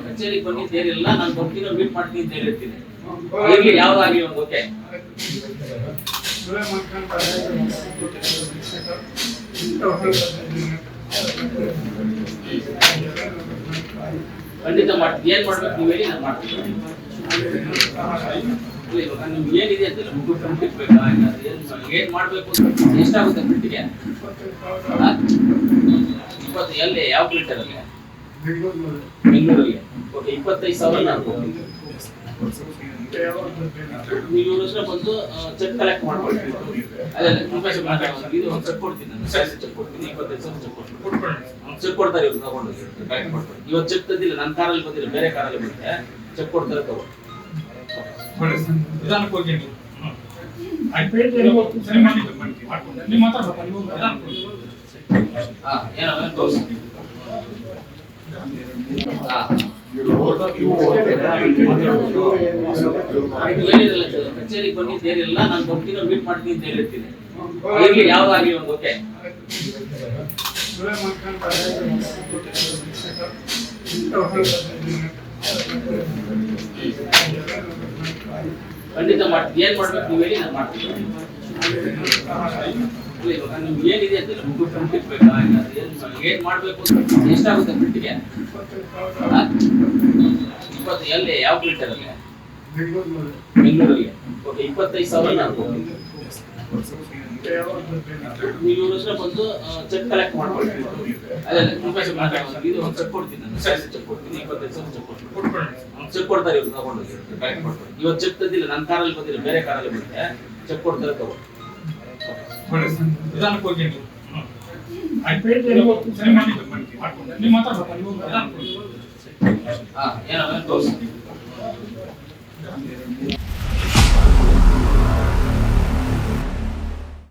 ಕಚೇರಿಗೆ ಬಂದಿದ್ದೇನಿಲ್ಲ, ನಾನು ಬರ್ತೀನಿ ಮೀಟ್ ಮಾಡ್ತೀನಿ ಅಂತ ಹೇಳಿರ್ತೀನಿ. ಇರ್ಲಿ, ಯಾವ್ದಾಗ್ಲಿ ಒಂದು ಓಕೆ. ಖಂಡಿತ ಮಾಡ್ತೀನಿ. ಏನ್ ಮಾಡ್ಬೇಕು ನೀವು ಹೇಳಿ, ನಾನು ಮಾಡ್ತೀನಿ. ಇವಾಗ ನಿಮ್ಗೆ ಏನಿದೆ ಅಂತ ಮುಗ್ಗು ಕಂಪ್ಲೀಟ್ ಬೇಕಾ, ಏನ್ ಮಾಡ್ಬೇಕು, ಎಷ್ಟಾಗುತ್ತೆ ಪ್ರಿಂಟ್ಗೆ? 20 ಎಲ್ಲಿ, ಯಾವ ಪ್ರಿಂಟರ್ ಅಲ್ಲಿ? ಬೆಂಗಳೂರಲ್ಲಿ. ಓಕೆ, 25,000 ನೀವು ಬಂದು ಚೆಕ್ ಕಲೆಕ್ಟ್ ಮಾಡ್ಕೊಳ್ತೀವಿ. ಅದೇ ಇದು ಒಂದು ಚೆಕ್ ಕೊಡ್ತೀನಿ, ನಾನು ಸ್ಯಾಲರಿ ಚೆಕ್ ಕೊಡ್ತೀನಿ. 25,000 ಚೆಕ್ ಕೊಡ್ತೀನಿ. ಚೆಕ್ ಕೊಡ್ತಾರೆ, ಇವ್ರು ತಗೊಂಡು ಕಲೆಕ್ಟ್ ಮಾಡ್ಕೊಂಡು. ಇವತ್ತು ಚೆಕ್ ತಂದಿಲ್ಲ, ನನ್ನ ಕಾರಲ್ಲಿ ಬಂದಿಲ್ಲ, ಬೇರೆ ಕಾರಲ್ಲಿ ಬಂದಿದೆ. ಚೆಕ್ ಕೊಡ್ತಾರೆ, ತಗೊಂಡು ನಿಧಾನಕ್ಕೆ ಹೋಗಿ ನೀವು ಕಚೇರಿಗೆ ಬಂದಿದ್ದೇನಿಲ್ಲ, ನಾನು ಬರ್ತೀನಿ ಮೀಟ್ ಮಾಡ್ತೀನಿ ಅಂತ ಹೇಳಿರ್ತೀನಿ. ಇರ್ಲಿ, ಯಾವ್ದಾಗ್ಲಿ ಒಂದು ಓಕೆ. ಖಂಡಿತ ಮಾಡ್ತೀನಿ. ಏನ್ ಮಾಡ್ಬೇಕು ನೀವು ಹೇಳಿ, ನಾನು ಮಾಡ್ತೀನಿ. ಇವಾಗ ನಿಮ್ಗೆ ಏನಿದೆ ಅಂತ ಮುಗ್ಗು ಕಂಪ್ಲೀಟ್ ಬೇಕಾ, ಏನ್ ಮಾಡ್ಬೇಕು, ಎಷ್ಟಾಗುತ್ತೆ ಪ್ರಿಂಟ್ಗೆ? 20 ಎಲ್ಲಿ, ಯಾವ ಪ್ರಿಂಟರ್ ಅಲ್ಲಿ? ಬೆಂಗಳೂರಲ್ಲಿ. ಓಕೆ, 25,000 ನೀವು ಬಂದು ಚೆಕ್ ಕಲೆಕ್ಟ್ ಮಾಡ್ಕೊಳ್ತೀವಿ. ಅದೇ ಇದು ಒಂದು ಚೆಕ್ ಕೊಡ್ತೀನಿ, ನಾನು ಸ್ಯಾಲರಿ ಚೆಕ್ ಕೊಡ್ತೀನಿ. 25,000 ಚೆಕ್ ಕೊಡ್ತೀನಿ. ಚೆಕ್ ಕೊಡ್ತಾರೆ, ಇವ್ರು ತಗೊಂಡು ಕಲೆಕ್ಟ್ ಮಾಡ್ಕೊಂಡು. ಇವತ್ತು ಚೆಕ್ ತಂದಿಲ್ಲ, ನನ್ನ ಕಾರಲ್ಲಿ ಬಂದಿಲ್ಲ, ಬೇರೆ ಕಾರಲ್ಲಿ ಬಂದಿದೆ. ಚೆಕ್ ಕೊಡ್ತಾರೆ, ತಗೊಂಡು ನಿಧಾನಕ್ಕೆ ಹೋಗಿ ನೀವು ಏನೋ